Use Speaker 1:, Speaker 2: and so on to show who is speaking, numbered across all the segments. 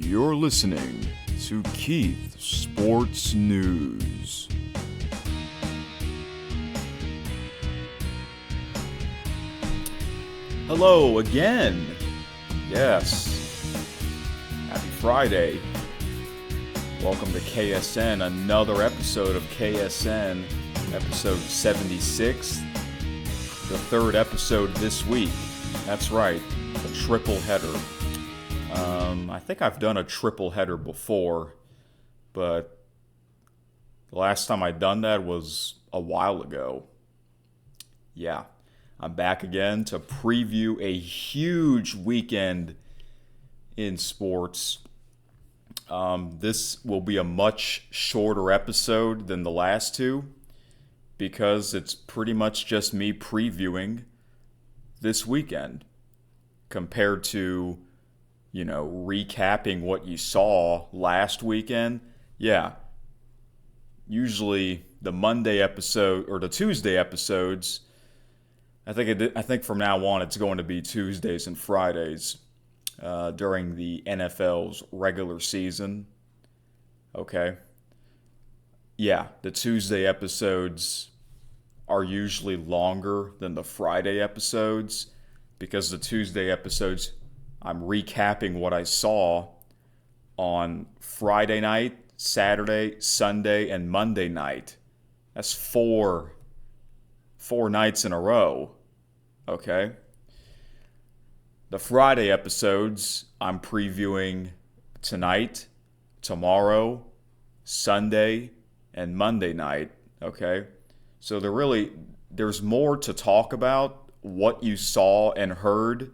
Speaker 1: You're listening to Keith Sports News. Hello again. Yes. Happy Friday. Welcome to KSN, another episode of KSN, episode 76. The third episode this week. That's right, a triple header. I think I've done a triple header before, but the last time I'd done that was a while ago. Yeah, I'm back again to preview a huge weekend in sports. This will be a much shorter episode than the last two because it's pretty much just me previewing this weekend compared to, recapping what you saw last weekend. Yeah, usually the Monday episode or the Tuesday episodes, I think from now on it's going to be Tuesdays and Fridays during the NFL's regular season. Okay. Yeah, the Tuesday episodes are usually longer than the Friday episodes because the Tuesday episodes, I'm recapping what I saw on Friday night, Saturday, Sunday, and Monday night. That's four nights in a row. Okay? The Friday episodes, I'm previewing tonight, tomorrow, Sunday, and Monday night. Okay? So there's more to talk about what you saw and heard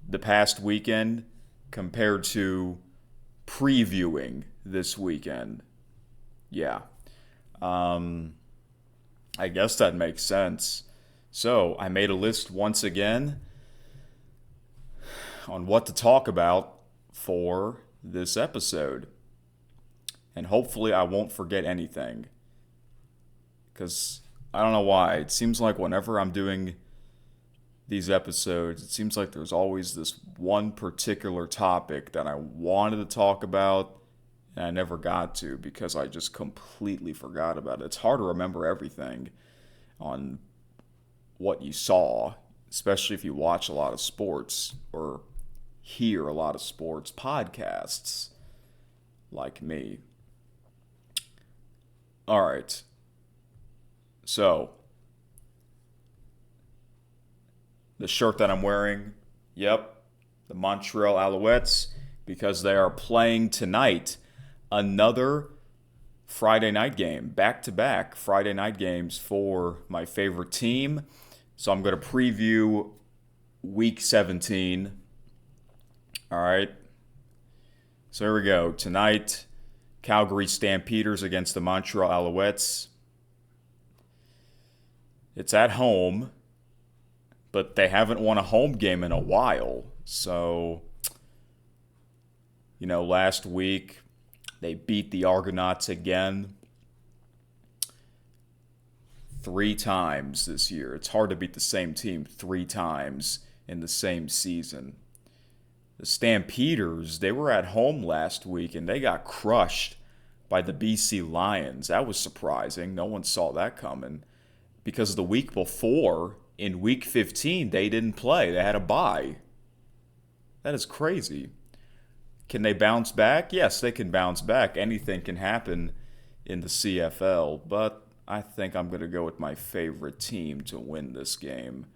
Speaker 1: the past weekend compared to previewing this weekend. Yeah. I guess that makes sense. So I made a list once again on what to talk about for this episode. And hopefully I won't forget anything. Because I don't know why. It seems like whenever I'm doing these episodes, it seems like there's always this one particular topic that I wanted to talk about and I never got to because I just completely forgot about it. It's hard to remember everything on what you saw, especially if you watch a lot of sports or hear a lot of sports podcasts like me. All right. So, the shirt that I'm wearing, yep, the Montreal Alouettes, because they are playing tonight. Another Friday night game, back-to-back Friday night games for my favorite team. So I'm going to preview Week 17. All right. So here we go. Tonight, Calgary Stampeders against the Montreal Alouettes. It's at home, but they haven't won a home game in a while. So, last week they beat the Argonauts again 3 times this year. It's hard to beat the same team 3 times in the same season. The Stampeders, they were at home last week and they got crushed by the BC Lions. That was surprising. No one saw that coming. Because the week before, in Week 15, they didn't play. They had a bye. That is crazy. Can they bounce back? Yes, they can bounce back. Anything can happen in the CFL. But I think I'm going to go with my favorite team to win this game.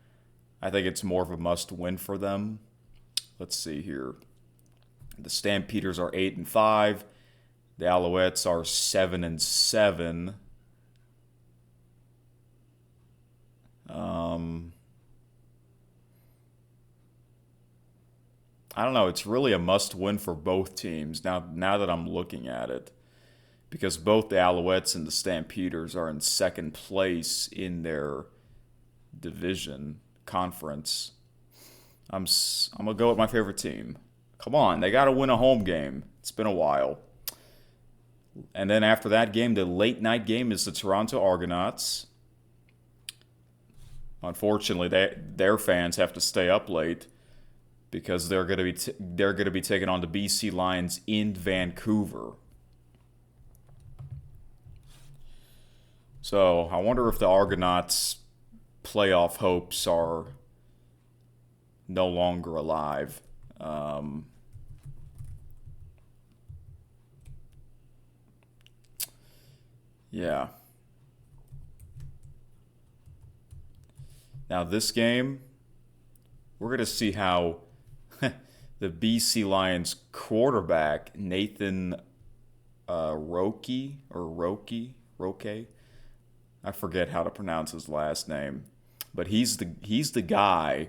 Speaker 1: I think it's more of a must-win for them. Let's see here. The Stampeders are 8-5. The Alouettes are 7-7. I don't know. It's really a must-win for both teams now that I'm looking at it, because both the Alouettes and the Stampeders are in second place in their division conference. I'm gonna go with my favorite team. Come on, they got to win a home game. It's been a while. And then after that game, the late night game is the Toronto Argonauts. Unfortunately, their fans have to stay up late because they're going to be taking on the BC Lions in Vancouver. So I wonder if the Argonauts' playoff hopes are no longer alive. Yeah. Now this game, we're going to see how the BC Lions quarterback, Nathan Roque, I forget how to pronounce his last name, but he's the guy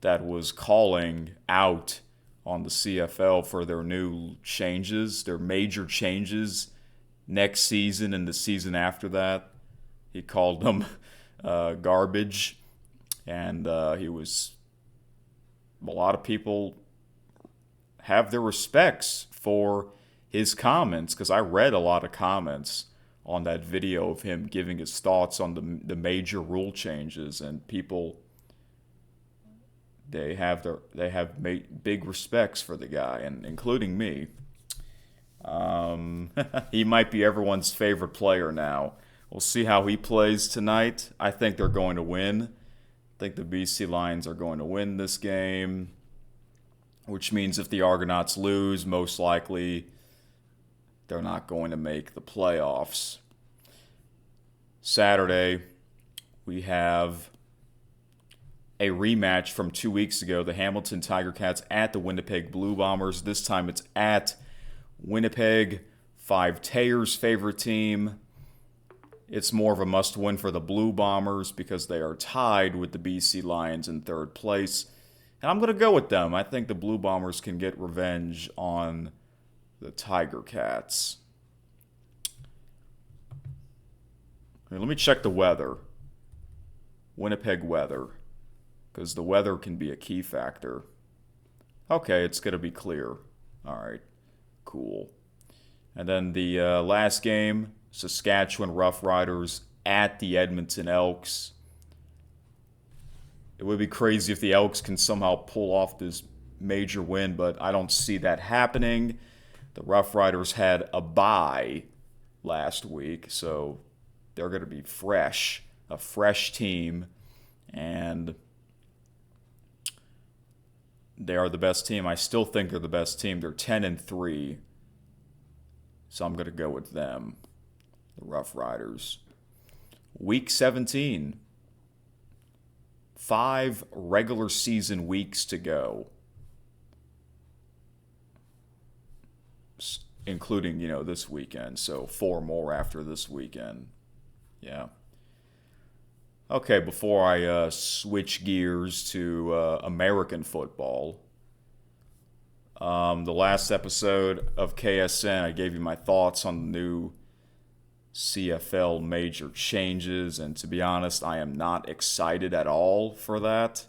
Speaker 1: that was calling out on the CFL for their new changes, their major changes next season and the season after that. He called them garbage, and a lot of people have their respects for his comments, because I read a lot of comments on that video of him giving his thoughts on the major rule changes, and people, they have big respects for the guy, and including me. He might be everyone's favorite player now. We'll see how he plays tonight. I think they're going to win. I think the BC Lions are going to win this game, which means if the Argonauts lose, most likely they're not going to make the playoffs. Saturday, we have a rematch from 2 weeks ago. The Hamilton Tiger Cats at the Winnipeg Blue Bombers. This time it's at Winnipeg, Five Tayer's favorite team. It's more of a must-win for the Blue Bombers because they are tied with the BC Lions in third place. And I'm going to go with them. I think the Blue Bombers can get revenge on the Tiger Cats. Let me check the weather. Winnipeg weather. Because the weather can be a key factor. Okay, it's going to be clear. All right, cool. And then the last game, Saskatchewan Roughriders at the Edmonton Elks. It would be crazy if the Elks can somehow pull off this major win, but I don't see that happening. The Roughriders had a bye last week, so they're going to be fresh, a fresh team, and they are the best team. I still think they're the best team. They're 10-3, so I'm going to go with them, the Roughriders. Week 17. 5 regular season weeks to go, including, this weekend. So 4 more after this weekend. Yeah. Okay, before I switch gears to American football, the last episode of KSN, I gave you my thoughts on the new CFL major changes, and to be honest, I am not excited at all for that.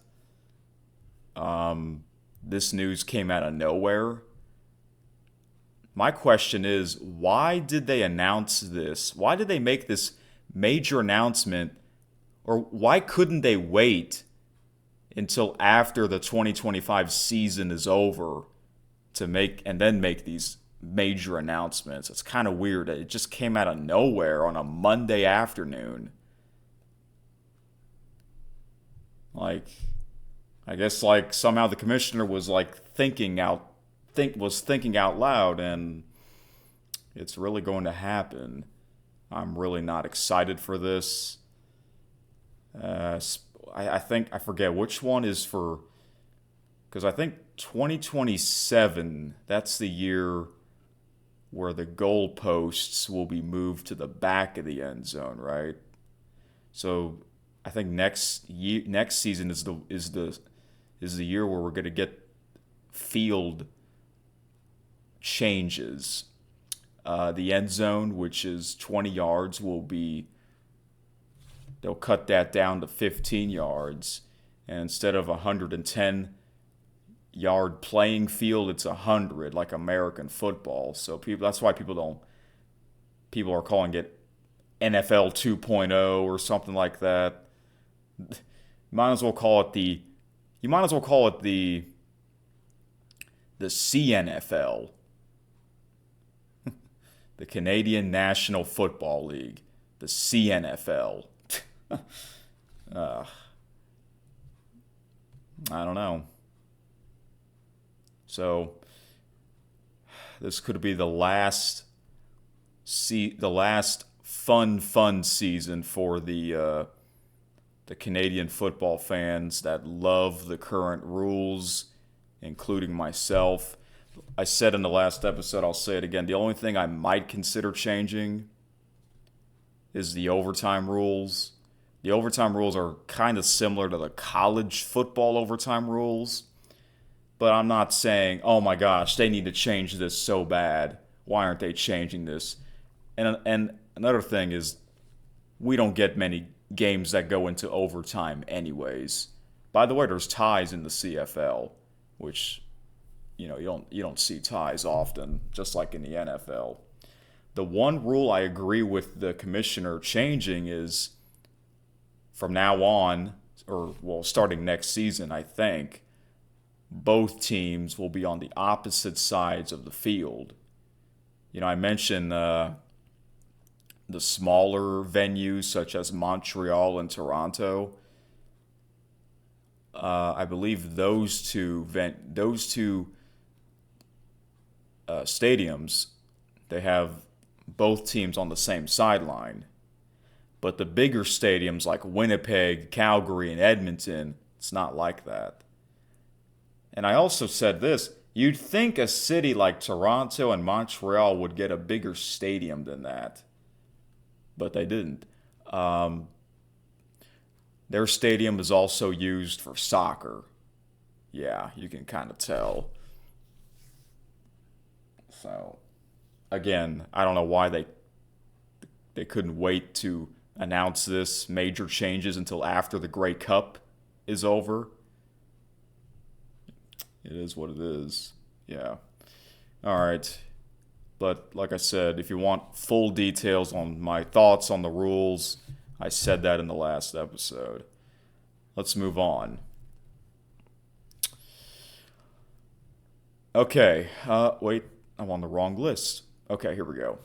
Speaker 1: This news came out of nowhere. My question is, why did they announce this? Why did they make this major announcement? Or why couldn't they wait until after the 2025 season is over to make these major announcements? It's kind of weird. It just came out of nowhere on a Monday afternoon. I guess somehow the commissioner was thinking out loud, and it's really going to happen. I'm really not excited for this. I forget which one is for, because I think 2027, that's the year where the goalposts will be moved to the back of the end zone, right? So I think next season is the year where we're going to get field changes. The end zone, which is 20 yards, they'll cut that down to 15 yards. And instead of 110-yard playing field, it's 100, like American football. So that's why people are calling it NFL 2.0 or something like that. You might as well call it the the CNFL, the Canadian National Football League, the CNFL. uh, I don't know. So this could be the last fun season for the Canadian football fans that love the current rules, including myself. I said in the last episode, I'll say it again, the only thing I might consider changing is the overtime rules. The overtime rules are kind of similar to the college football overtime rules, but I'm not saying, oh my gosh, they need to change this so bad. Why aren't they changing this? And another thing is, we don't get many games that go into overtime anyways. By the way, there's ties in the CFL, which you don't see ties often, just like in the NFL. The one rule I agree with the commissioner changing is from now on, or well, starting next season, I think, both teams will be on the opposite sides of the field. I mentioned the smaller venues such as Montreal and Toronto. I believe those two stadiums, they have both teams on the same sideline. But the bigger stadiums like Winnipeg, Calgary, and Edmonton, it's not like that. And I also said this, you'd think a city like Toronto and Montreal would get a bigger stadium than that. But they didn't. Their stadium is also used for soccer. Yeah, you can kind of tell. So, again, I don't know why they couldn't wait to announce this major changes until after the Grey Cup is over. It is what it is. Yeah. All right. But like I said, if you want full details on my thoughts on the rules, I said that in the last episode. Let's move on. Okay. Wait, I'm on the wrong list. Okay, here we go.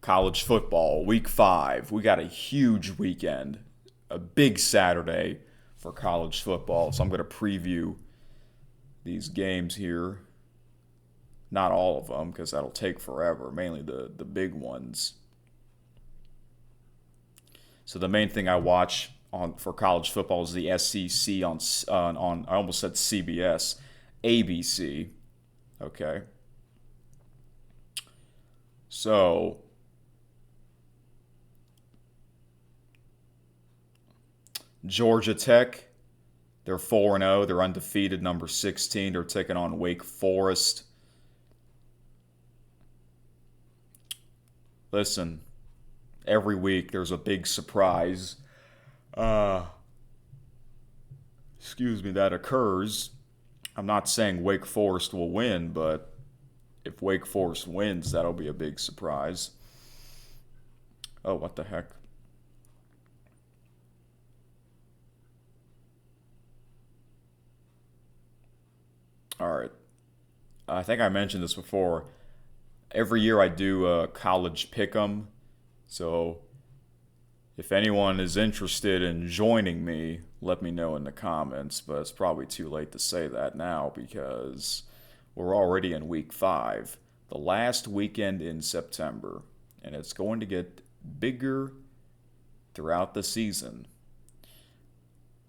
Speaker 1: College football, week 5. We got a huge weekend, a big Saturday for college football. So I'm going to preview these games here. Not all of them, because that'll take forever, mainly the big ones. So the main thing I watch for college football is the SEC on I almost said CBS, ABC. Okay. So Georgia Tech, they're 4-0. They're undefeated, number 16. They're taking on Wake Forest. Listen, every week there's a big surprise. That occurs. I'm not saying Wake Forest will win, but if Wake Forest wins, that'll be a big surprise. Oh, what the heck? All right. I think I mentioned this before. Every year I do a college pick'em. So if anyone is interested in joining me, let me know in the comments. But it's probably too late to say that now because we're already in week 5, the last weekend in September. And it's going to get bigger throughout the season.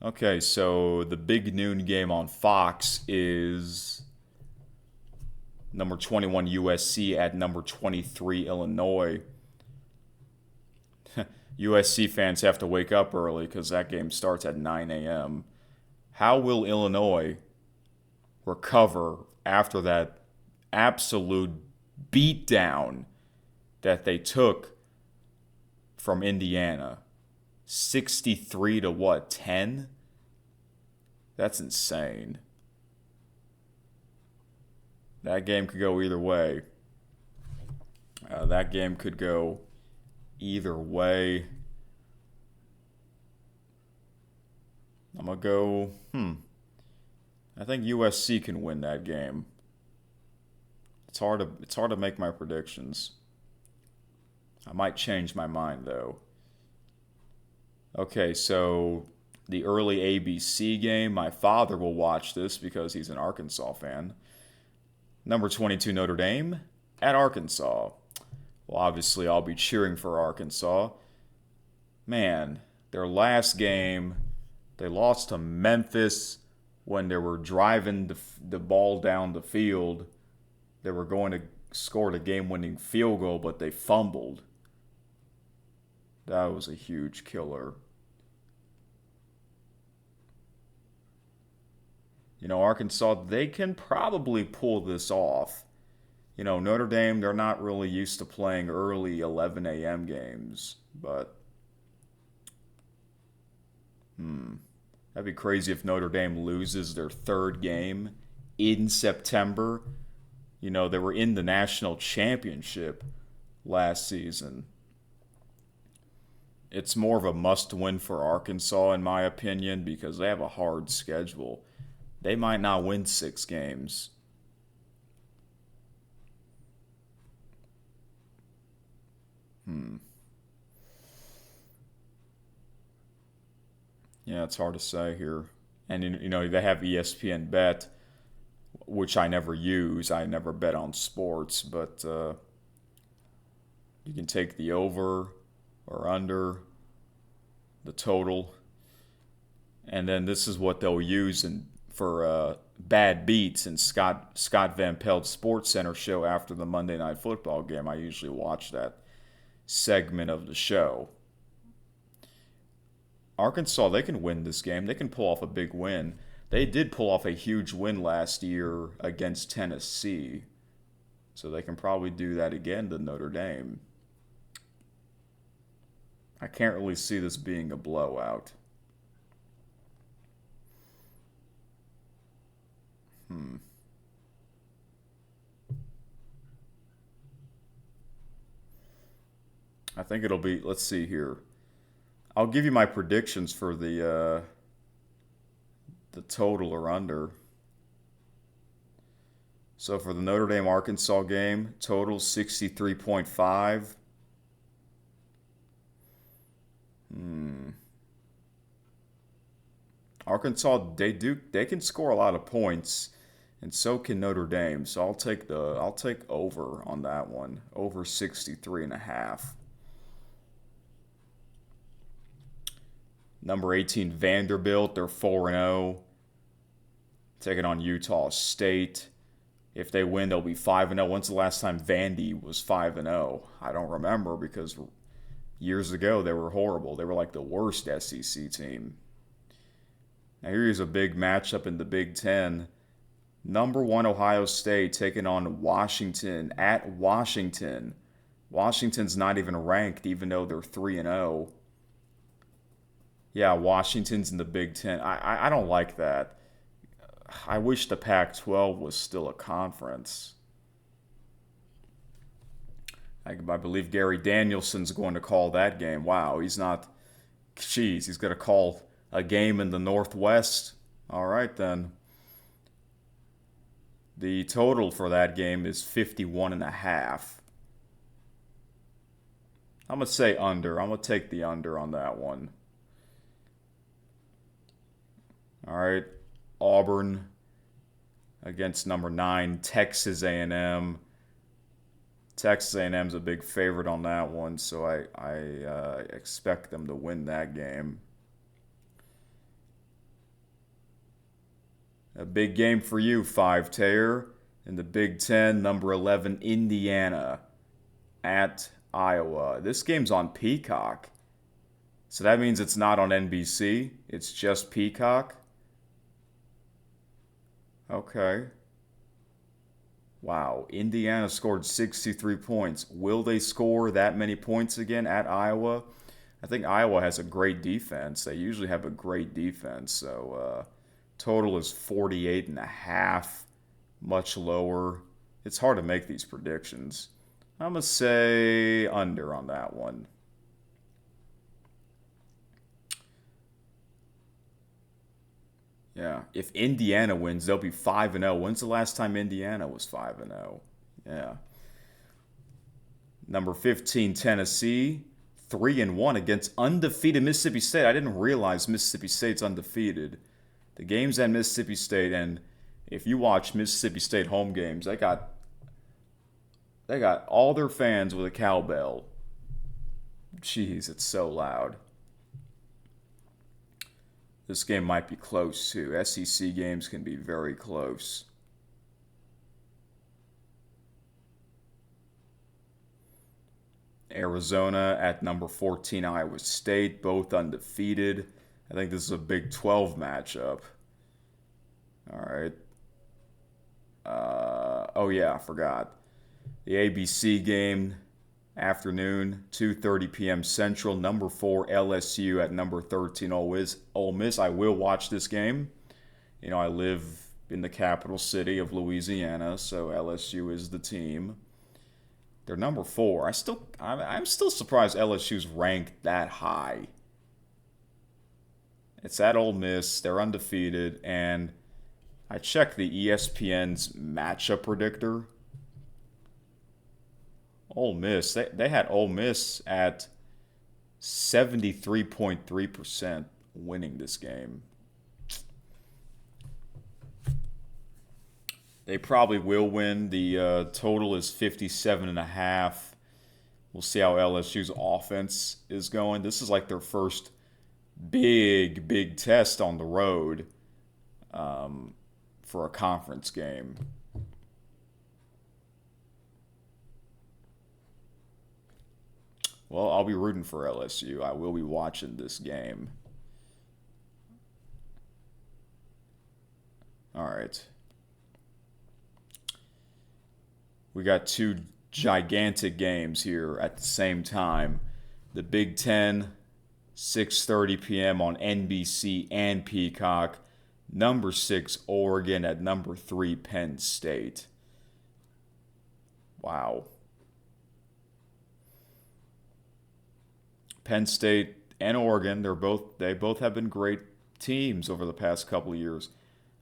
Speaker 1: Okay, so the big noon game on Fox is number 21 USC at number 23 Illinois. USC fans have to wake up early because that game starts at 9 a.m. How will Illinois recover after that absolute beatdown that they took from Indiana? 63 to what, 10? That's insane. That game could go either way. I'm going to go, I think USC can win that game. It's hard to make my predictions. I might change my mind though. Okay, so the early ABC game, my father will watch this because he's an Arkansas fan. Number 22 Notre Dame at Arkansas. Well, obviously I'll be cheering for Arkansas. Man, their last game, they lost to Memphis when they were driving the ball down the field. They were going to score the game-winning field goal, but they fumbled. That was a huge killer. Arkansas, they can probably pull this off. Notre Dame, they're not really used to playing early 11 a.m. games, but that'd be crazy if Notre Dame loses their third game in September. They were in the national championship last season. It's more of a must-win for Arkansas, in my opinion, because they have a hard schedule. They might not win 6 games. Yeah, it's hard to say here. And, they have ESPN Bet, which I never use. I never bet on sports, but you can take the over or under, the total. And then this is what they'll use for bad beats in Scott Van Pelt's Sports Center show after the Monday Night Football game. I usually watch that segment of the show. Arkansas, they can win this game. They can pull off a big win. They did pull off a huge win last year against Tennessee. So they can probably do that again to Notre Dame. I can't really see this being a blowout. I think it'll be, let's see here. I'll give you my predictions for the total or under. So for the Notre Dame Arkansas game, total 63.5. Arkansas, they can score a lot of points, and so can Notre Dame. So I'll take over on that one. Over 63.5. Number 18 Vanderbilt, they're 4-0. Taking on Utah State. If they win, they'll be 5-0. When's the last time Vandy was 5-0? I don't remember because years ago they were horrible. They were like the worst SEC team. Now here's a big matchup in the Big Ten. Number 1 Ohio State taking on Washington at Washington. Washington's not even ranked even though they're 3-0. Yeah, Washington's in the Big Ten. I don't like that. I wish the Pac-12 was still a conference. I believe Gary Danielson's going to call that game. Wow, he's not... Jeez, he's going to call a game in the Northwest. All right, then. The total for that game is 51.5. I'm going to say under. I'm going to take the under on that one. All right, Auburn against number 9 Texas A&M. Texas A&M's a big favorite on that one, so I expect them to win that game. A big game for you, 5-Tayer. In the Big Ten, number 11 Indiana at Iowa. This game's on Peacock, so that means it's not on NBC. It's just Peacock. Okay. Wow, Indiana scored 63 points. Will they score that many points again at Iowa? I think Iowa has a great defense. They usually have a great defense. So total is 48.5, much lower. It's hard to make these predictions. I'm going to say under on that one. Yeah. If Indiana wins, they'll be 5-0. When's the last time Indiana was 5-0? Yeah. Number 15, Tennessee, 3-1 against undefeated Mississippi State. I didn't realize Mississippi State's undefeated. The game's at Mississippi State, and if you watch Mississippi State home games, they got all their fans with a cowbell. Jeez, it's so loud. This game might be close too. SEC games can be very close. Arizona at number 14, Iowa State, both undefeated. I think this is a Big 12 matchup. All right. Oh yeah, I forgot. The ABC game, afternoon, 2:30 p.m. Central. Number 4 LSU at number 13 Ole Miss. I will watch this game. You know, I live in the capital city of Louisiana, so LSU is the team. They're number 4. I'm still surprised LSU's ranked that high. It's at Ole Miss. They're undefeated, and I checked the ESPN's matchup predictor. Ole Miss, they had Ole Miss at 73.3% winning this game. They probably will win. The total is 57.5. We'll see how LSU's offense is going. This is like their first big test on the road for a conference game. Well, I'll be rooting for LSU. I will be watching this game. All right. We got two gigantic games here at the same time. The Big Ten, 6:30 p.m. on NBC and Peacock. Number 6, Oregon at number 3, Penn State. Wow. Penn State and Oregon, they both have been great teams over the past couple of years.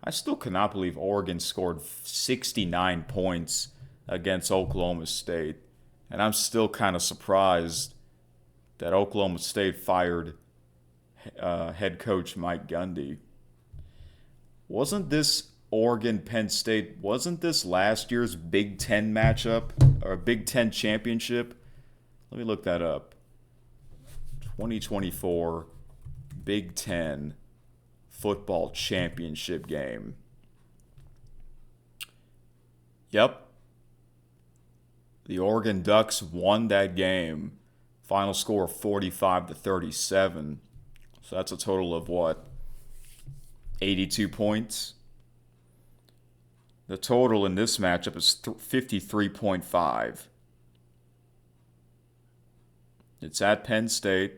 Speaker 1: I still cannot believe Oregon scored 69 points against Oklahoma State. And I'm still kind of surprised that Oklahoma State fired head coach Mike Gundy. Wasn't this Oregon-Penn State, wasn't this last year's Big Ten matchup or Big Ten championship? Let me look that up. 2024 Big Ten football championship game. Yep. The Oregon Ducks won that game. Final score 45-37. So that's a total of what? 82 points. The total in this matchup is 53.5. It's at Penn State.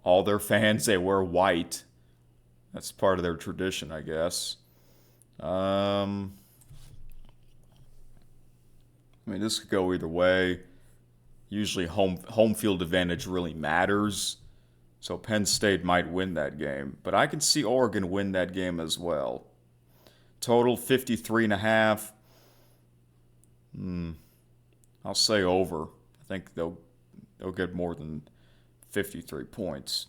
Speaker 1: All their fans, they wear white. That's part of their tradition, I guess. I mean, this could go either way. Usually home field advantage really matters. So Penn State might win that game. But I can see Oregon win that game as well. Total 53.5. I'll say over. I think they'll get more than 53 points.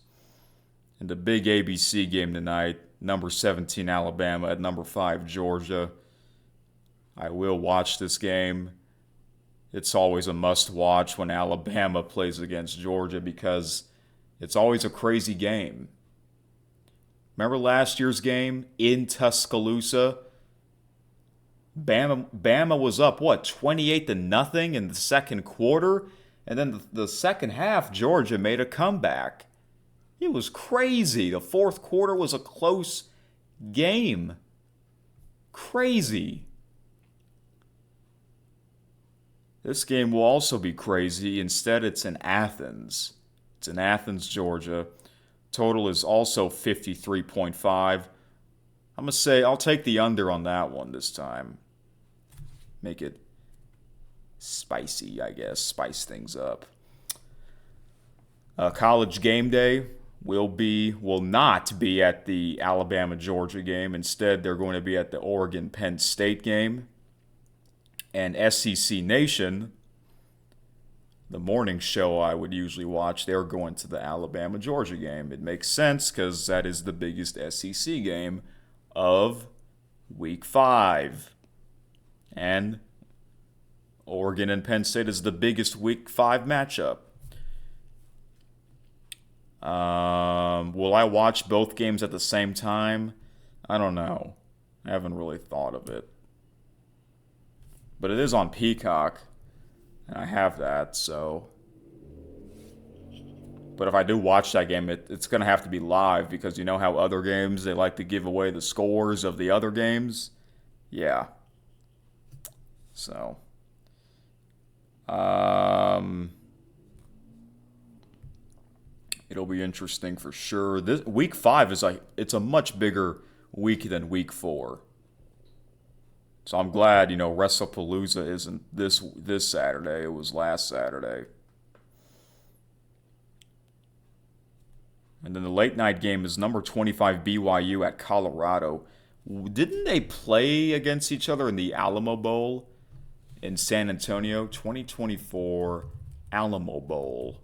Speaker 1: And the big ABC game tonight, number 17 Alabama at number 5 Georgia. I will watch this game. It's always a must-watch when Alabama plays against Georgia because it's always a crazy game. Remember last year's game in Tuscaloosa? Bama was up, 28-0 in the second quarter? And then the second half, Georgia made a comeback. It was crazy. The fourth quarter was a close game. Crazy. This game will also be crazy. Instead, it's in Athens. It's in Athens, Georgia. Total is also 53.5. I'm going to say I'll take the under on that one this time. Make it spicy, I guess. Spice things up. College game day. will not be at the Alabama Georgia game. Instead, they're going to be at the Oregon Penn State game. And SEC Nation, the morning show I would usually watch, they're going to the Alabama Georgia game. It makes sense because that is the biggest SEC game of Week 5. And Oregon and Penn State is the biggest Week 5 matchup. Will I watch both games at the same time? I don't know. I haven't really thought of it. But it is on Peacock, and I have that, so. But if I do watch that game, it's going to have to be live because you know how other games, they like to give away the scores of the other games? Yeah. So. It'll be interesting for sure. This Week 5 is it's a much bigger week than Week 4. So I'm glad, WrestlePalooza isn't this Saturday. It was last Saturday. And then the late night game is number 25 BYU at Colorado. Didn't they play against each other in the Alamo Bowl in San Antonio? 2024 Alamo Bowl.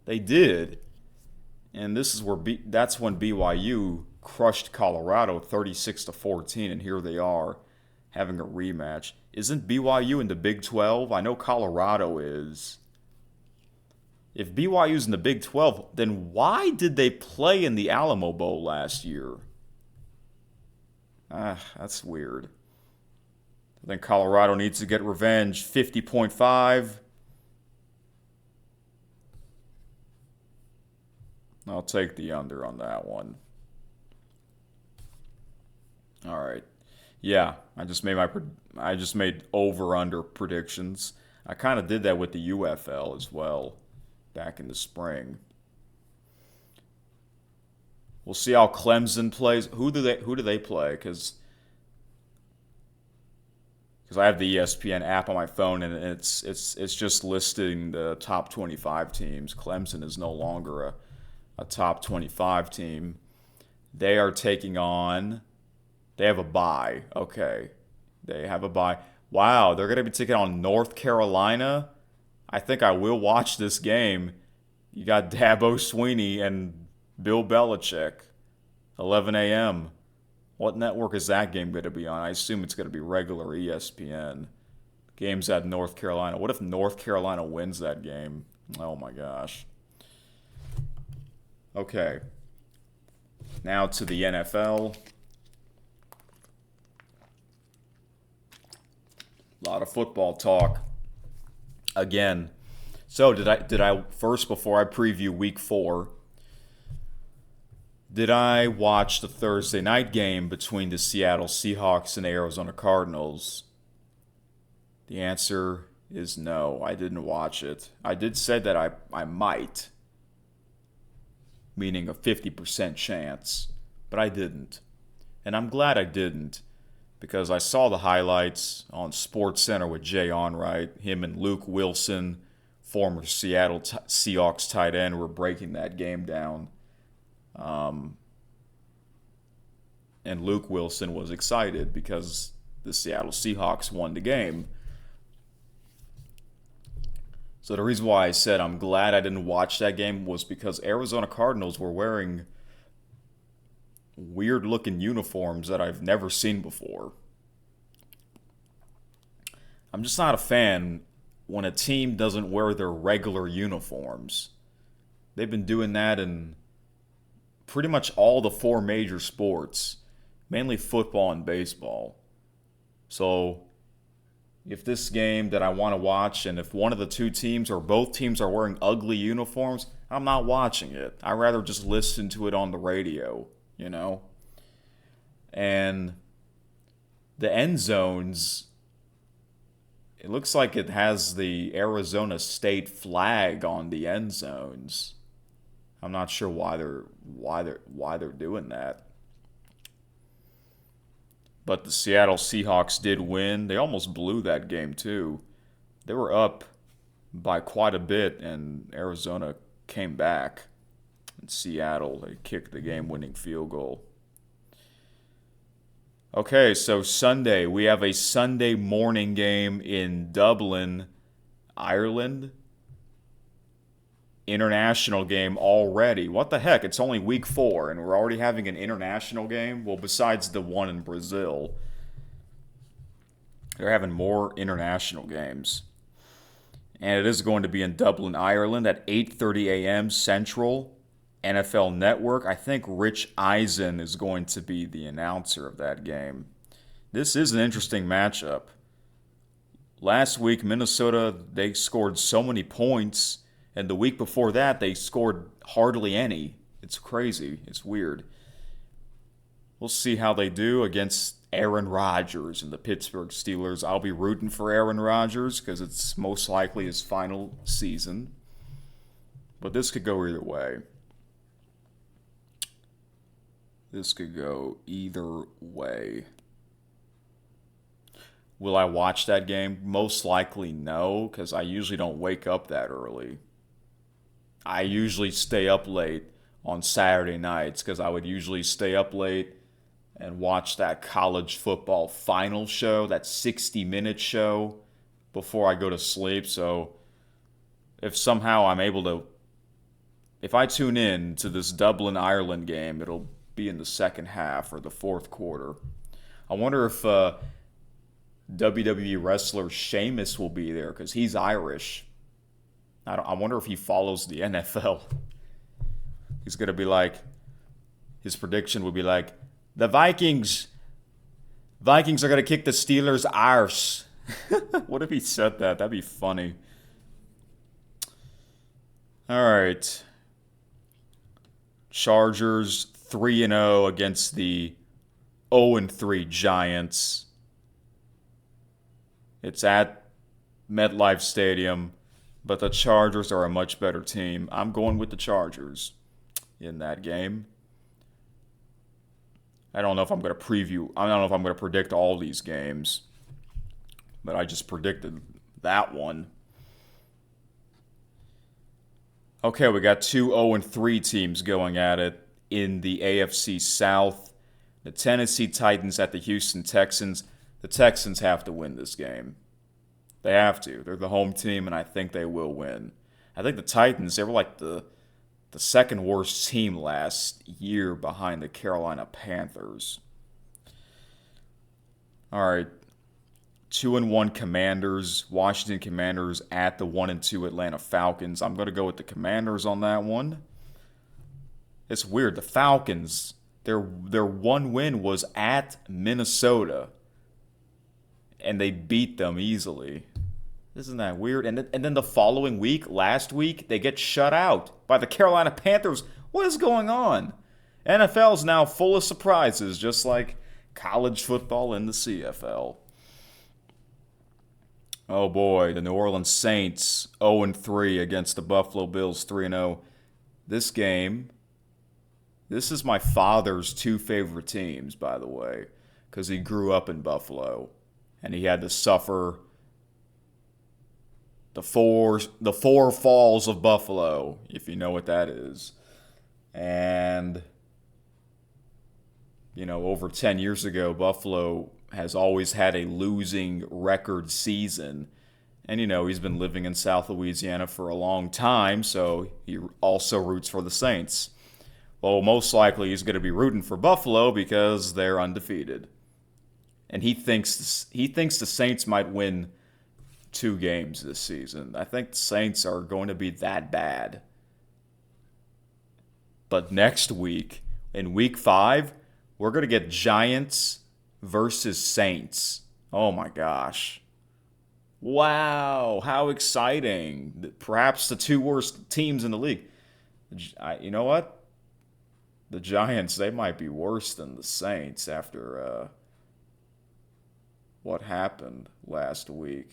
Speaker 1: They did. And this is that's when BYU crushed Colorado 36-14, and here they are having a rematch. Isn't BYU in the Big 12? I know Colorado is. If BYU's in the Big 12, then why did they play in the Alamo Bowl last year? That's weird. I think Colorado needs to get revenge. 50.5. I'll take the under on that one. All right. Yeah, I just made over-under predictions. I kind of did that with the UFL as well back in the spring. We'll see how Clemson plays. Who do they play? Because I have the ESPN app on my phone, and it's just listing the top 25 teams. Clemson is no longer a top 25 team. They are taking on. They have a bye. Okay. They have a bye. Wow, they're going to be taking on North Carolina. I think I will watch this game. You got Dabo Swinney and Bill Belichick. 11 a.m. What network is that game going to be on? I assume it's going to be regular ESPN. Game's at North Carolina. What if North Carolina wins that game? Oh my gosh. Okay. Now to the NFL. A lot of football talk. Again. So did I first, before I preview week 4, did I watch the Thursday night game between the Seattle Seahawks and the Arizona Cardinals? The answer is no. I didn't watch it. I did say that I might, meaning a 50% chance, but I didn't. And I'm glad I didn't, because I saw the highlights on SportsCenter with Jay Onrait. Him and Luke Wilson, former Seattle Seahawks tight end, were breaking that game down. And Luke Wilson was excited because the Seattle Seahawks won the game. So the reason why I said I'm glad I didn't watch that game was because Arizona Cardinals were wearing weird-looking uniforms that I've never seen before. I'm just not a fan when a team doesn't wear their regular uniforms. They've been doing that in pretty much all the 4 major sports, mainly football and baseball. So if this game that I want to watch, and if one of the two teams or both teams are wearing ugly uniforms, I'm not watching it. I'd rather just listen to it on the radio, And the end zones, it looks like it has the Arizona State flag on the end zones. I'm not sure why they're doing that. But the Seattle Seahawks did win. They almost blew that game too. They were up by quite a bit, and Arizona came back. In Seattle, they kicked the game-winning field goal. Okay, so Sunday, we have a Sunday morning game in Dublin, Ireland. International game already. What the heck? It's only week 4 and we're already having an international game? Well, besides the one in Brazil, they're having more international games. And it is going to be in Dublin, Ireland at 8:30 a.m. Central. NFL Network. I think Rich Eisen is going to be the announcer of that game. This is an interesting matchup. Last week, Minnesota, they scored so many points, and the week before that, they scored hardly any. It's crazy. It's weird. We'll see how they do against Aaron Rodgers and the Pittsburgh Steelers. I'll be rooting for Aaron Rodgers because it's most likely his final season. But this could go either way. This could go either way. Will I watch that game? Most likely no, because I usually don't wake up that early. I usually stay up late on Saturday nights because I would usually stay up late and watch that college football final show, that 60-minute show, before I go to sleep. So if somehow I'm able to, if I tune in to this Dublin, Ireland game, it'll be in the second half or the fourth quarter. I wonder if WWE wrestler Sheamus will be there because he's Irish. I wonder if he follows the NFL. He's going to be like, his prediction would be like, the Vikings are going to kick the Steelers' arse. What if he said that? That'd be funny. All right. Chargers 3-0 against the 0-3 Giants. It's at MetLife Stadium, but the Chargers are a much better team. I'm going with the Chargers in that game. I don't know if I'm going to preview. I don't know if I'm going to predict all these games, but I just predicted that one. Okay, we got two 0-3 teams going at it in the AFC South. The Tennessee Titans at the Houston Texans. The Texans have to win this game. They have to. They're the home team, and I think they will win. I think the Titans, they were like the second worst team last year behind the Carolina Panthers. All right. 2-1 Commanders, Washington Commanders at the 1-2 Atlanta Falcons. I'm going to go with the Commanders on that one. It's weird. The Falcons, their one win was at Minnesota, and they beat them easily. Isn't that weird? And then the following week, last week, they get shut out by the Carolina Panthers. What is going on? NFL is now full of surprises, just like college football and the CFL. Oh boy, the New Orleans Saints 0-3 against the Buffalo Bills 3-0. This game, this is my father's two favorite teams, by the way, because he grew up in Buffalo and he had to suffer the four falls of Buffalo, if you know what that is. And over 10 years ago, Buffalo has always had a losing record season. And, he's been living in South Louisiana for a long time, so he also roots for the Saints. Well, most likely he's going to be rooting for Buffalo because they're undefeated. And he thinks the Saints might win 2 games this season. I think the Saints are going to be that bad. But next week, in week 5, we're going to get Giants versus Saints. Oh my gosh. Wow, how exciting. Perhaps the 2 worst teams in the league. You know what? The Giants, they might be worse than the Saints after what happened last week.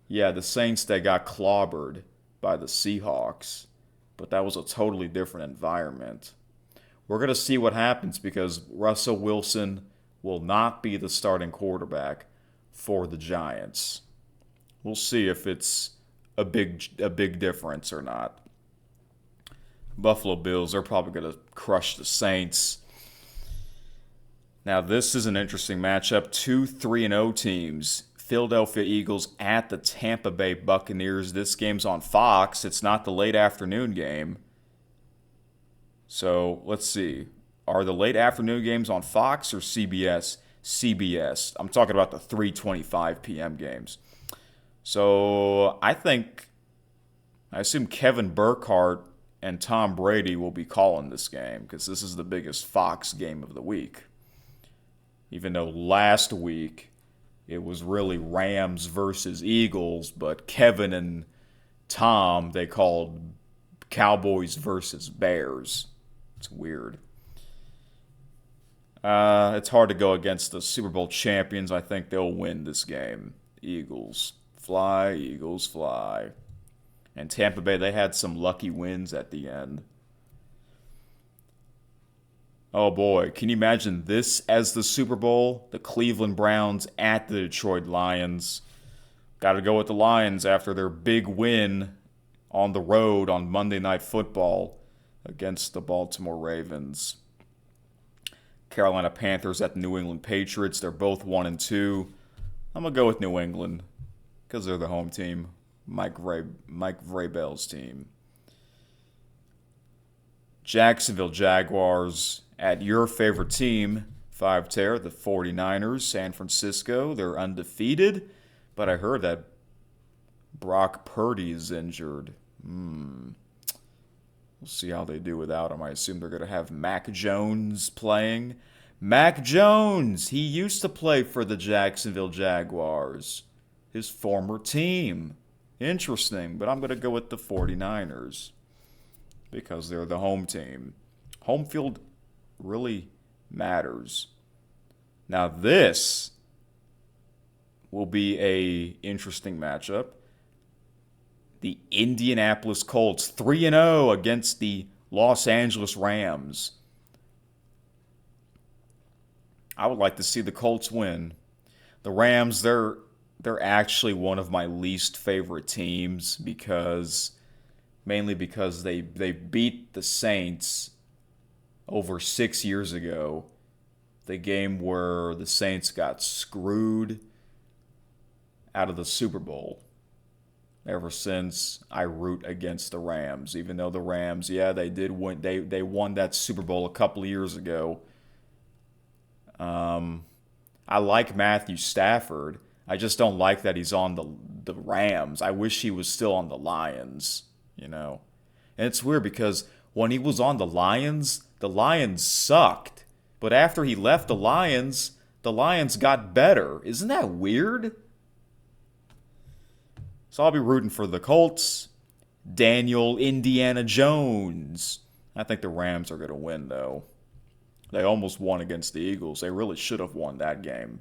Speaker 1: Yeah, the Saints, they got clobbered by the Seahawks, but that was a totally different environment. We're going to see what happens because Russell Wilson will not be the starting quarterback for the Giants. We'll see if it's a big difference or not. Buffalo Bills, they're probably going to crush the Saints. Now, this is an interesting matchup. Two 3-0 teams. Philadelphia Eagles at the Tampa Bay Buccaneers. This game's on Fox. It's not the late afternoon game. So, let's see. Are the late afternoon games on Fox or CBS? CBS. I'm talking about the 3:25 p.m. games. So, I assume Kevin Burkhardt and Tom Brady will be calling this game because this is the biggest Fox game of the week. Even though last week it was really Rams versus Eagles, but Kevin and Tom, they called Cowboys versus Bears. It's weird. It's hard to go against the Super Bowl champions. I think they'll win this game. Eagles fly, Eagles fly. And Tampa Bay, they had some lucky wins at the end. Oh boy, can you imagine this as the Super Bowl? The Cleveland Browns at the Detroit Lions. Got to go with the Lions after their big win on the road on Monday Night Football against the Baltimore Ravens. Carolina Panthers at the New England Patriots. They're both 1-2. I'm going to go with New England because they're the home team. Mike Vrabel's team. Jacksonville Jaguars at your favorite team, 5-tear, the 49ers. San Francisco, they're undefeated, but I heard that Brock Purdy is injured. We'll see how they do without him. I assume they're going to have Mac Jones playing. Mac Jones, he used to play for the Jacksonville Jaguars, his former team. Interesting, but I'm going to go with the 49ers because they're the home team. Home field really matters. Now this will be a interesting matchup. The Indianapolis Colts 3-0 against the Los Angeles Rams. I would like to see the Colts win. The Rams, they're actually one of my least favorite teams mainly because they beat the Saints over 6 years ago. The game where the Saints got screwed out of the Super Bowl. Ever since, I root against the Rams, even though the Rams, they did win. They won that Super Bowl a couple of years ago. I like Matthew Stafford. I just don't like that he's on the Rams. I wish he was still on the Lions, And it's weird because when he was on the Lions sucked. But after he left the Lions got better. Isn't that weird? So I'll be rooting for the Colts. Daniel Indiana Jones. I think the Rams are going to win, though. They almost won against the Eagles. They really should have won that game.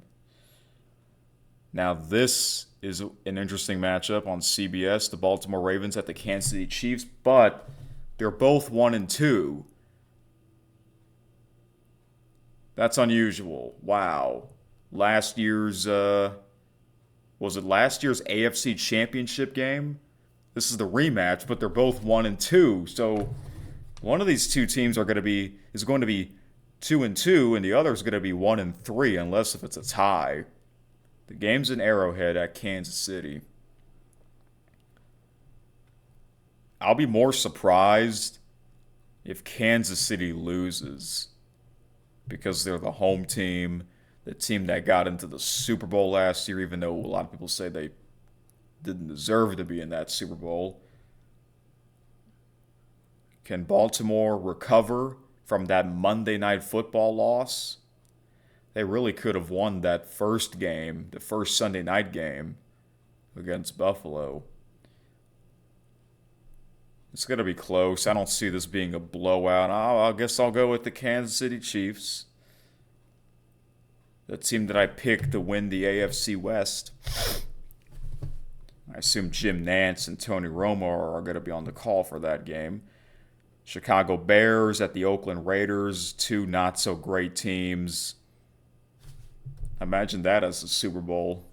Speaker 1: Now, this is an interesting matchup on CBS. The Baltimore Ravens at the Kansas City Chiefs, but they're both 1-2. That's unusual. Wow. Last year's, was it last year's AFC Championship game? This is the rematch, but they're both 1-2. So one of these two teams is going to be 2-2, and the other is going to be 1-3, unless if it's a tie. The game's in Arrowhead at Kansas City. I'll be more surprised if Kansas City loses because they're the home team, the team that got into the Super Bowl last year, even though a lot of people say they didn't deserve to be in that Super Bowl. Can Baltimore recover from that Monday Night Football loss? They really could have won that first game, the first Sunday night game against Buffalo. It's going to be close. I don't see this being a blowout. I guess I'll go with the Kansas City Chiefs. The team that I picked to win the AFC West. I assume Jim Nantz and Tony Romo are going to be on the call for that game. Chicago Bears at the Oakland Raiders, two not-so-great teams. Imagine that as a Super Bowl.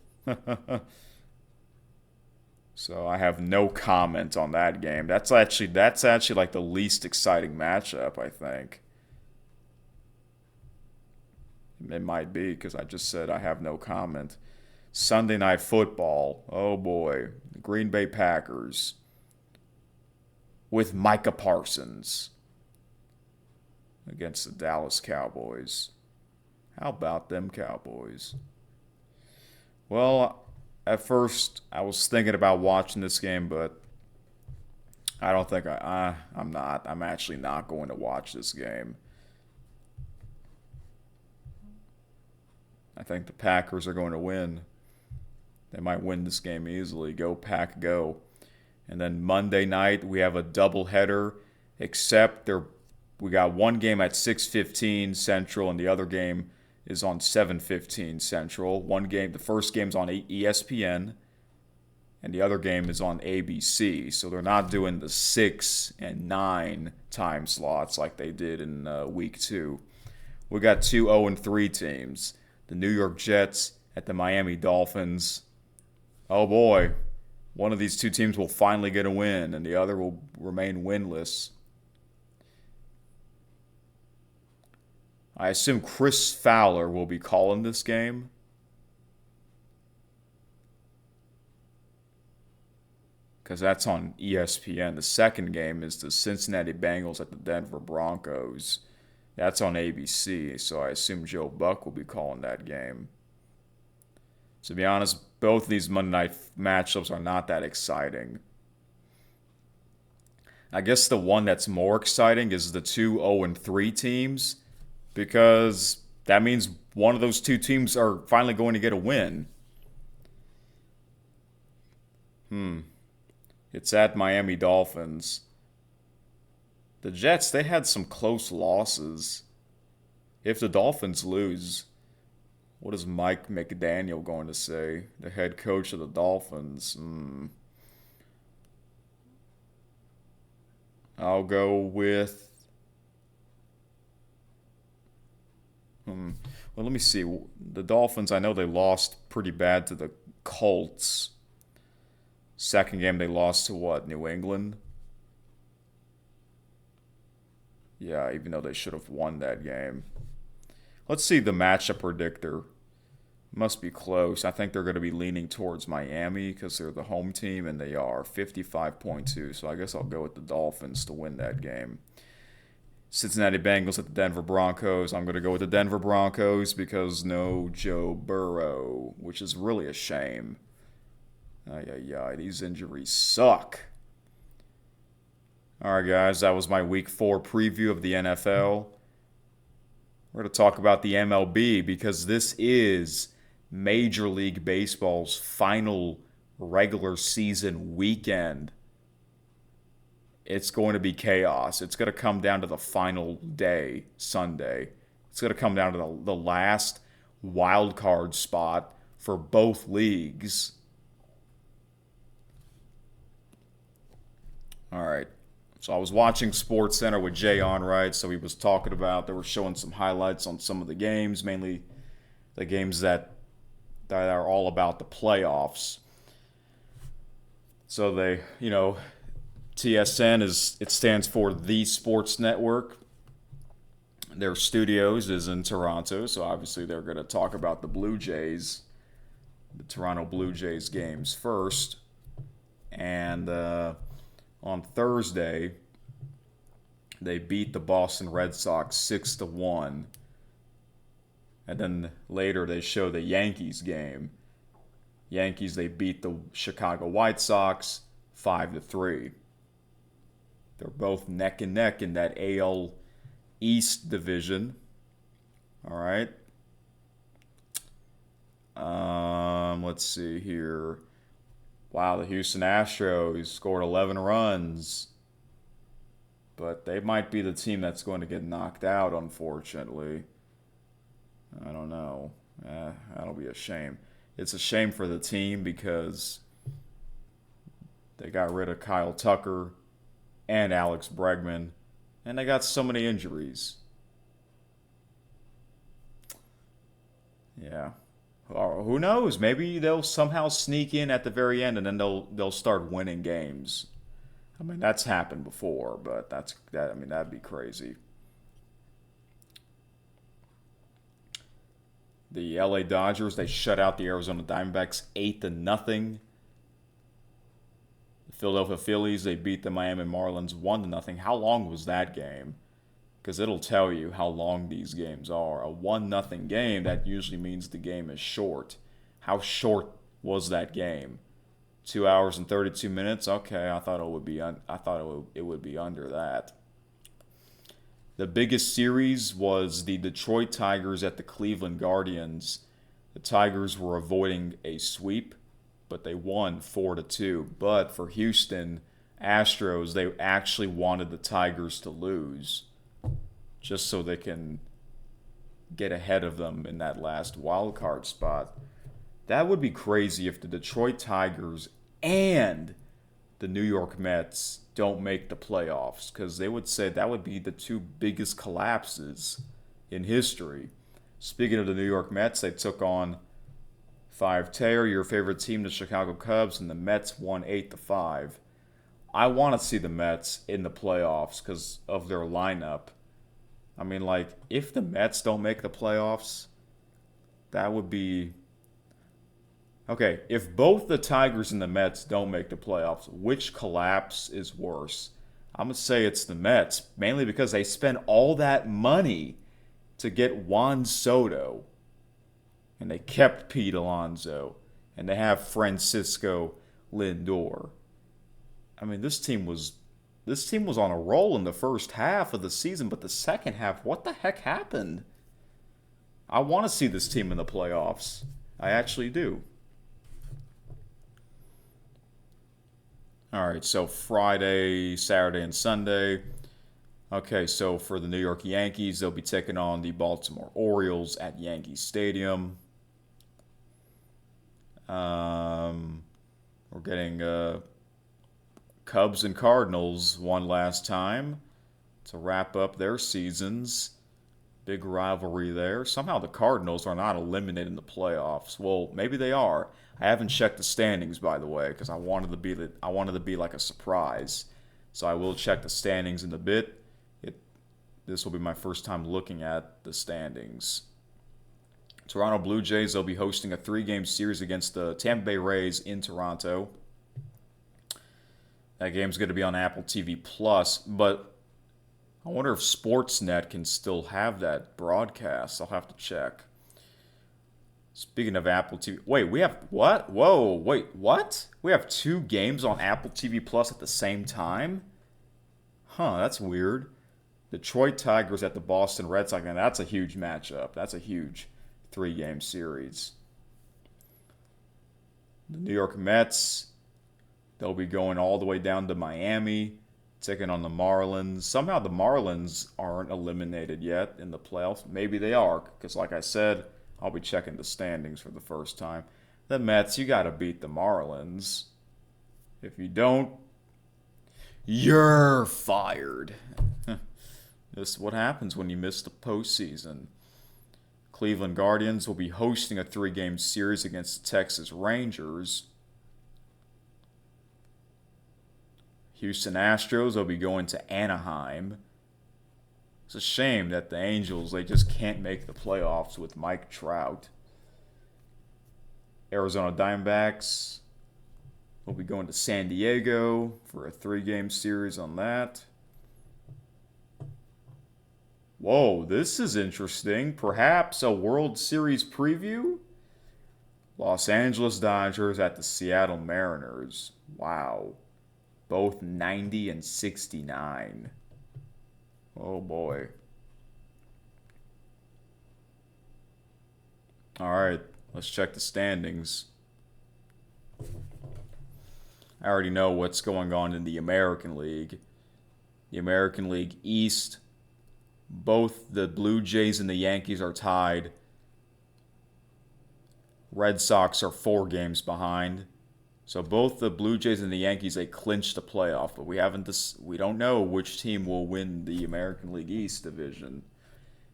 Speaker 1: So I have no comment on that game. That's actually like the least exciting matchup, I think. It might be because I just said I have no comment. Sunday Night Football. Oh boy. The Green Bay Packers with Micah Parsons against the Dallas Cowboys. How about them Cowboys? Well, at first I was thinking about watching this game, but I don't think I'm not. I'm actually not going to watch this game. I think the Packers are going to win. They might win this game easily. Go Pack, go. And then Monday night we have a doubleheader, except we got one game at 6:15 Central and the other game is on 7:15 Central. One game, the first game's on ESPN and the other game is on ABC. So they're not doing the 6 and 9 time slots like they did in week 2. We got two 0-3 teams. The New York Jets at the Miami Dolphins. Oh boy, one of these two teams will finally get a win and the other will remain winless. I assume Chris Fowler will be calling this game. Because that's on ESPN. The second game is the Cincinnati Bengals at the Denver Broncos. That's on ABC, so I assume Joe Buck will be calling that game. To be honest, both of these Monday night matchups are not that exciting. I guess the one that's more exciting is the two 0-3 teams, because that means one of those two teams are finally going to get a win. It's at Miami Dolphins. The Jets, they had some close losses. If the Dolphins lose, what is Mike McDaniel going to say? The head coach of the Dolphins. I'll go with... Well, let me see. The Dolphins, I know they lost pretty bad to the Colts. Second game, they lost to what? New England? Yeah, even though they should have won that game. Let's see the matchup predictor. Must be close. I think they're going to be leaning towards Miami because they're the home team, and they are 55.2. So I guess I'll go with the Dolphins to win that game. Cincinnati Bengals at the Denver Broncos. I'm going to go with the Denver Broncos because no Joe Burrow, which is really a shame. These injuries suck. All right, guys, that was my Week 4 preview of the NFL. We're going to talk about the MLB because this is Major League Baseball's final regular season weekend. It's going to be chaos. It's going to come down to the final day, Sunday. It's going to come down to the last wild card spot for both leagues. All right. So I was watching SportsCenter with Jay on, right? So he was talking about, they were showing some highlights on some of the games, mainly the games that are all about the playoffs. So they, TSN it stands for The Sports Network. Their studios is in Toronto, so obviously they're going to talk about the Blue Jays, the Toronto Blue Jays games first. And on Thursday, they beat the Boston Red Sox 6-1. And then later they show the Yankees game. Yankees, they beat the Chicago White Sox 5-3. They're both neck and neck in that AL East division. All right. Let's see here. Wow, the Houston Astros scored 11 runs. But they might be the team that's going to get knocked out, unfortunately. I don't know. That'll be a shame. It's a shame for the team because they got rid of Kyle Tucker and Alex Bregman, and they got so many injuries. Yeah. Or who knows? Maybe they'll somehow sneak in at the very end, and then they'll start winning games. I mean, that's happened before, but that. I mean, that'd be crazy. The LA Dodgers, they shut out the Arizona Diamondbacks 8-0. The Philadelphia Phillies, they beat the Miami Marlins 1-0. How long was that game? Because it'll tell you how long these games are. A 1-0 game, that usually means the game is short. How short was that game? 2 hours and 32 minutes? Okay, I thought it would be under that. The biggest series was the Detroit Tigers at the Cleveland Guardians. The Tigers were avoiding a sweep, but they won 4-2. But for Houston Astros, they actually wanted the Tigers to lose just so they can get ahead of them in that last wild card spot. That would be crazy if the Detroit Tigers and the New York Mets don't make the playoffs, because they would say that would be the two biggest collapses in history. Speaking of the New York Mets, they took on 5-Taylor, your favorite team, the Chicago Cubs, and the Mets won 8-5. I want to see the Mets in the playoffs because of their lineup. I mean, like, if the Mets don't make the playoffs, that would be... Okay, if both the Tigers and the Mets don't make the playoffs, which collapse is worse? I'm going to say it's the Mets, mainly because they spent all that money to get Juan Soto, and they kept Pete Alonso, and they have Francisco Lindor. I mean, this team was on a roll in the first half of the season, but the second half, what the heck happened? I want to see this team in the playoffs. I actually do. All right, so Friday, Saturday, and Sunday. Okay, so for the New York Yankees, they'll be taking on the Baltimore Orioles at Yankee Stadium. We're getting Cubs and Cardinals one last time to wrap up their seasons. Big rivalry there. Somehow the Cardinals are not eliminated in the playoffs. Well, maybe they are. I haven't checked the standings, by the way, because I wanted to be like a surprise. So I will check the standings in a bit. This will be my first time looking at the standings. Toronto Blue Jays, they'll be hosting a 3-game series against the Tampa Bay Rays in Toronto. That game's going to be on Apple TV Plus, but I wonder if Sportsnet can still have that broadcast. I'll have to check. Speaking of Apple TV, wait, we have what? Whoa, wait, what? We have 2 games on Apple TV Plus at the same time? Huh, that's weird. Detroit Tigers at the Boston Red Sox, and that's a huge matchup. That's a huge 3-game series. The New York Mets, they'll be going all the way down to Miami, taking on the Marlins. Somehow the Marlins aren't eliminated yet in the playoffs. Maybe they are, because like I said, I'll be checking the standings for the first time. The Mets, you got to beat the Marlins. If you don't, you're fired. This is what happens when you miss the postseason. Cleveland Guardians will be hosting a 3-game series against the Texas Rangers. Houston Astros will be going to Anaheim. It's a shame that the Angels, they just can't make the playoffs with Mike Trout. Arizona Diamondbacks will be going to San Diego for a 3-game series on that. Whoa, this is interesting. Perhaps a World Series preview? Los Angeles Dodgers at the Seattle Mariners. Wow. Both 90 and 69. Oh boy. All right, let's check the standings. I already know what's going on in the American League. The American League East, both the Blue Jays and the Yankees are tied. Red Sox are 4 games behind. So both the Blue Jays and the Yankees, they clinched the playoff, but we don't know which team will win the American League East division.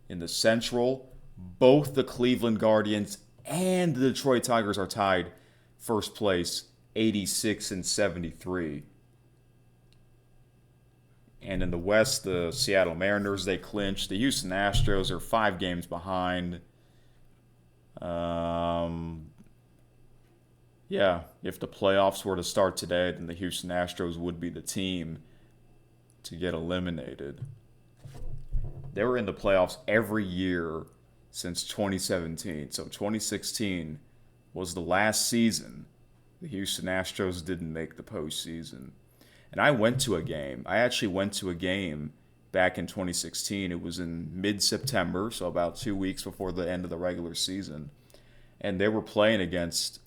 Speaker 1: In the Central, both the Cleveland Guardians And the Detroit Tigers are tied first place, 86 and 73. And in the West, the Seattle Mariners, they clinched. The Houston Astros are 5 games behind. Yeah, if the playoffs were to start today, then the Houston Astros would be the team to get eliminated. They were in the playoffs every year since 2017. So 2016 was the last season the Houston Astros didn't make the postseason. And I went to a game. I actually went to a game back in 2016. It was in mid-September, so about 2 weeks before the end of the regular season. And they were playing against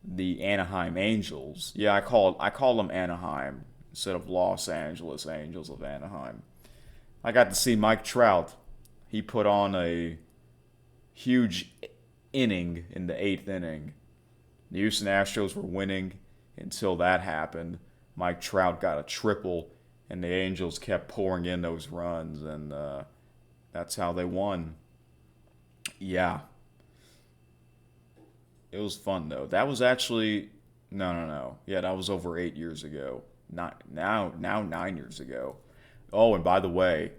Speaker 1: the Anaheim Angels. Yeah, I call them Anaheim instead of Los Angeles Angels of Anaheim. I got to see Mike Trout. He put on a huge inning in the 8th inning. The Houston Astros were winning until that happened. Mike Trout got a triple, and the Angels kept pouring in those runs, and that's how they won. Yeah. It was fun, though. That was actually... No. Yeah, that was over 8 years ago. Not now 9 years ago. Oh, and by the way,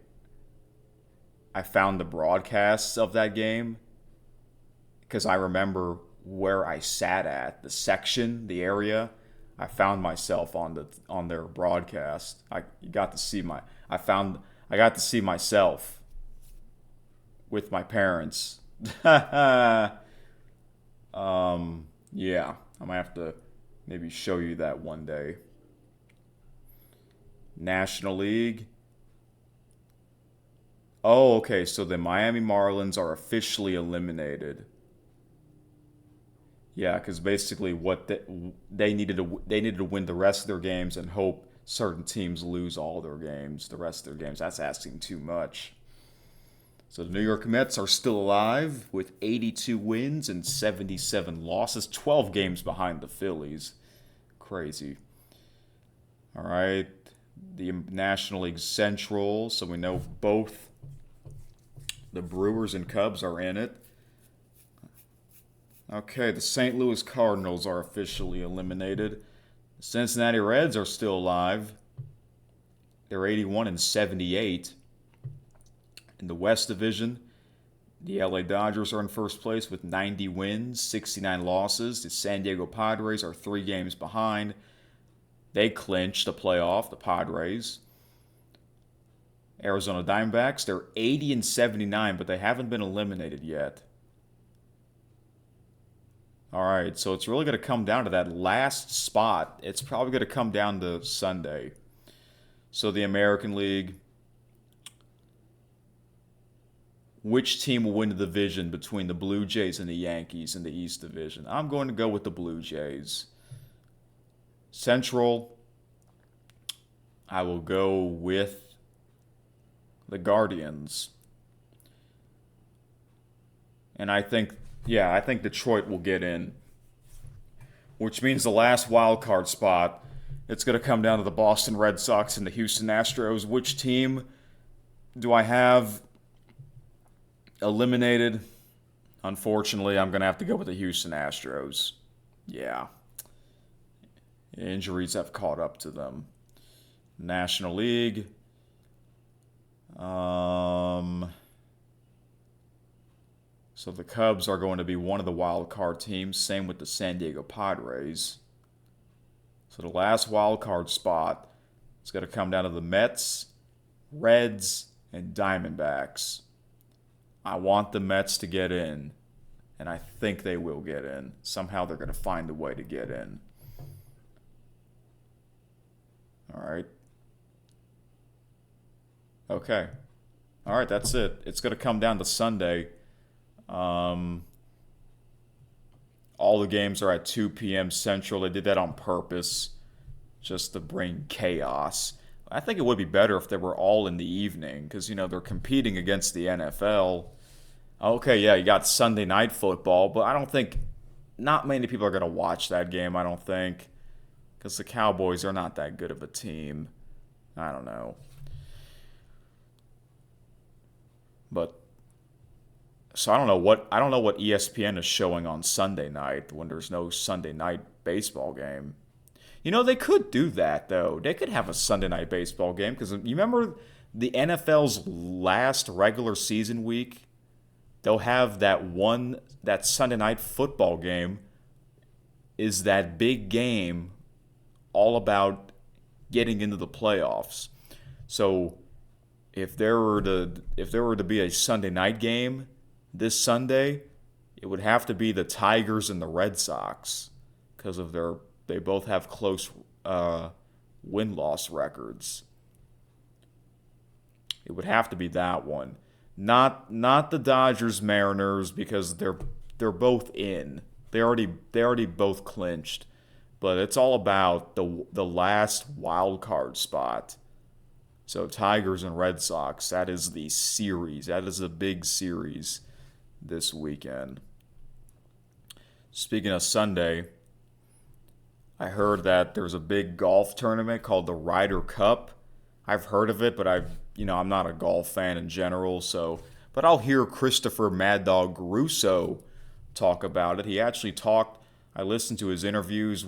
Speaker 1: I found the broadcasts of that game because I remember where I sat at, the section, the area. I found myself on their broadcast. I got to see myself with my parents. Yeah, I'm gonna have to maybe show you that one day. National League. Oh, okay. So the Miami Marlins are officially eliminated. Yeah, because basically what they needed to win the rest of their games and hope certain teams lose all their games, the rest of their games. That's asking too much. So the New York Mets are still alive with 82 wins and 77 losses, 12 games behind the Phillies. Crazy. All right, the National League Central. So we know both the Brewers and Cubs are in it. Okay, the St. Louis Cardinals are officially eliminated. The Cincinnati Reds are still alive. They're 81 and 78. In the West Division, the LA Dodgers are in first place with 90 wins, 69 losses. The San Diego Padres are 3 games behind. They clinched the playoff, the Padres. Arizona Diamondbacks, they're 80 and 79, but they haven't been eliminated yet. All right, so it's really going to come down to that last spot. It's probably going to come down to Sunday. So the American League, which team will win the division between the Blue Jays and the Yankees in the East Division? I'm going to go with the Blue Jays. Central, I will go with the Guardians. And I think Detroit will get in, which means the last wild card spot, it's going to come down to the Boston Red Sox and the Houston Astros. Which team do I have eliminated? Unfortunately, I'm going to have to go with the Houston Astros. Yeah. Injuries have caught up to them. National League. So the Cubs are going to be one of the wild card teams. Same with the San Diego Padres. So the last wild card spot is going to come down to the Mets, Reds, and Diamondbacks. I want the Mets to get in, and I think they will get in. Somehow they're going to find a way to get in. All right. Okay. All right, that's it. It's going to come down to Sunday. All the games are at 2 p.m. Central. They did that on purpose just to bring chaos. I think it would be better if they were all in the evening because, they're competing against the NFL. Okay, yeah, you got Sunday Night Football, but I don't think not many people are going to watch that game, I don't think, because the Cowboys are not that good of a team. I don't know. But So I don't know what ESPN is showing on Sunday night when there's no Sunday night baseball game. They could do that though. They could have a Sunday night baseball game because you remember the NFL's last regular season week. They'll have that Sunday night football game is that big game all about getting into the playoffs. So if there were to be a Sunday night game this Sunday, it would have to be the Tigers and the Red Sox because they both have close win-loss records. It would have to be that one. Not the Dodgers Mariners because they're both in. They already both clinched. But it's all about the last wild card spot. So Tigers and Red Sox, that is the series. That is a big series this weekend. Speaking of Sunday, I heard that there's a big golf tournament called the Ryder Cup. I've heard of it, but I'm not a golf fan in general, but I'll hear Christopher Mad Dog Russo talk about it. He actually I listened to his interviews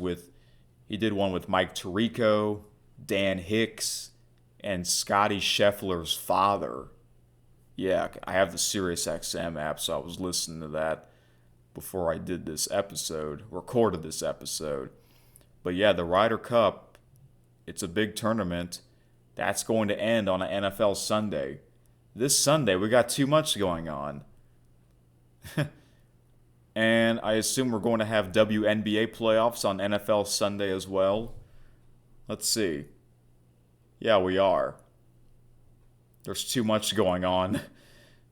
Speaker 1: he did one with Mike Tirico, Dan Hicks, and Scotty Scheffler's father. Yeah, I have the SiriusXM app, so I was listening to that before I recorded this episode. But yeah, the Ryder Cup, it's a big tournament. That's going to end on an NFL Sunday. This Sunday, we got too much going on. And I assume we're going to have WNBA playoffs on NFL Sunday as well. Let's see. Yeah, we are. There's too much going on.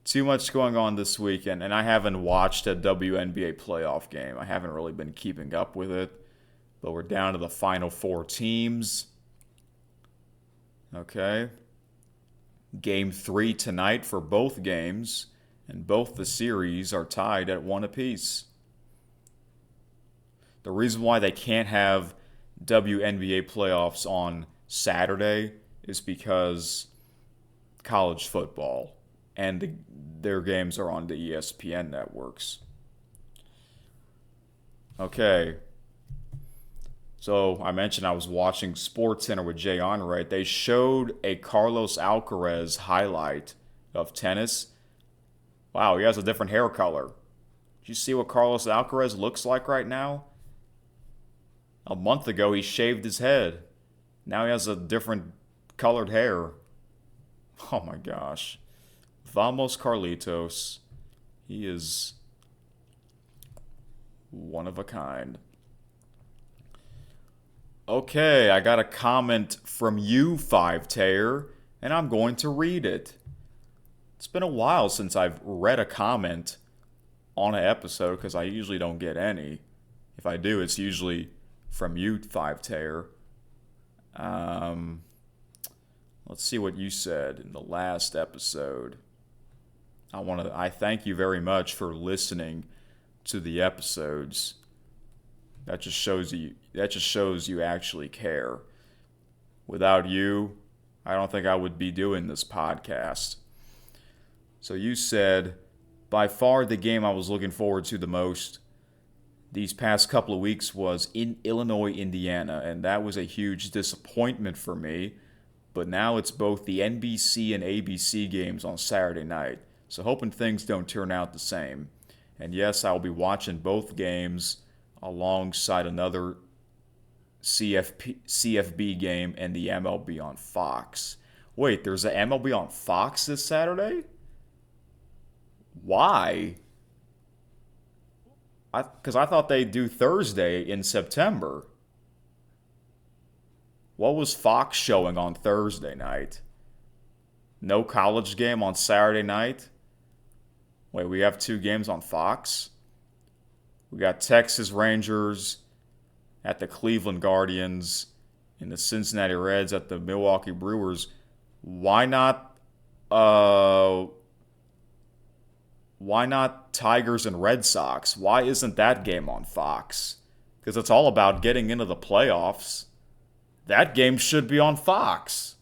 Speaker 1: Too much going on this weekend. And I haven't watched a WNBA playoff game. I haven't really been keeping up with it. But we're down to the final 4 teams. Okay. Game 3 tonight for both games. And both the series are tied at 1 apiece. The reason why they can't have WNBA playoffs on Saturday is because college football and their games are on the ESPN networks. Okay. So I mentioned I was watching SportsCenter with Jay Onrait. They showed a Carlos Alcaraz highlight of tennis. Wow, he has a different hair color. Did you see what Carlos Alcaraz looks like right now? A month ago, he shaved his head. Now he has a different colored hair. Oh my gosh. Vamos Carlitos. He is one of a kind. Okay, I got a comment from you, 5Tayer, and I'm going to read it. It's been a while since I've read a comment on an episode because I usually don't get any. If I do, it's usually from you, 5Tayer. Let's see what you said in the last episode. I thank you very much for listening to the episodes. That just shows you actually care. Without you, I don't think I would be doing this podcast. So you said, by far the game I was looking forward to the most these past couple of weeks was in Illinois, Indiana, and that was a huge disappointment for me. But now it's both the NBC and ABC games on Saturday night, so hoping things don't turn out the same. And yes, I'll be watching both games alongside another CFB game and the MLB on Fox. Wait, there's an MLB on Fox this Saturday? Why? Because I thought they'd do Thursday in September. What was Fox showing on Thursday night? No college game on Saturday night? Wait, we have 2 games on Fox? We got Texas Rangers at the Cleveland Guardians and the Cincinnati Reds at the Milwaukee Brewers. Why not Tigers and Red Sox? Why isn't that game on Fox? Because it's all about getting into the playoffs. That game should be on Fox.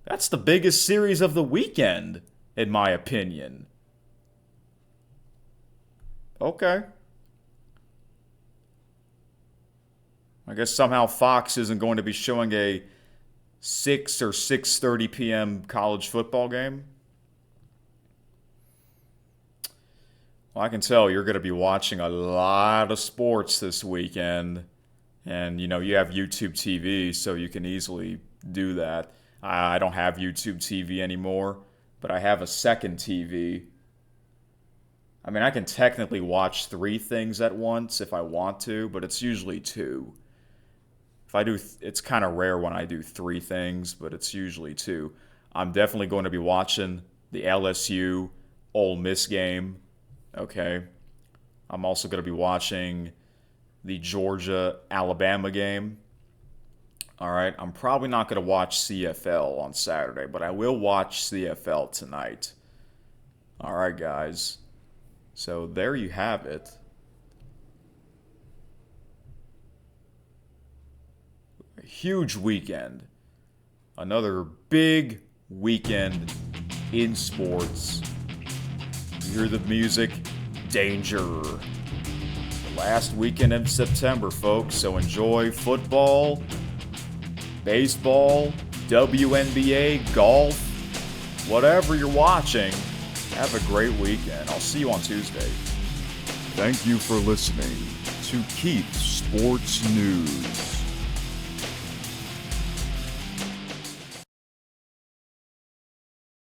Speaker 1: That's the biggest series of the weekend, in my opinion. Okay. I guess somehow Fox isn't going to be showing a 6 or 6:30 p.m. college football game. Well, I can tell you're going to be watching a lot of sports this weekend. And, you have YouTube TV, so you can easily do that. I don't have YouTube TV anymore, but I have a second TV. I mean, I can technically watch 3 things at once if I want to, but it's usually 2. If I do, it's kind of rare when I do 3 things, but it's usually 2. I'm definitely going to be watching the LSU Ole Miss game. Okay. I'm also going to be watching the Georgia Alabama game. All right. I'm probably not going to watch CFL on Saturday, but I will watch CFL tonight. All right, guys. So there you have it. A huge weekend. Another big weekend in sports. You hear the music? Danger. The last weekend of September, folks. So enjoy football, baseball, WNBA, golf, whatever you're watching. Have a great weekend. I'll see you on Tuesday.
Speaker 2: Thank you for listening to Keith Sports News.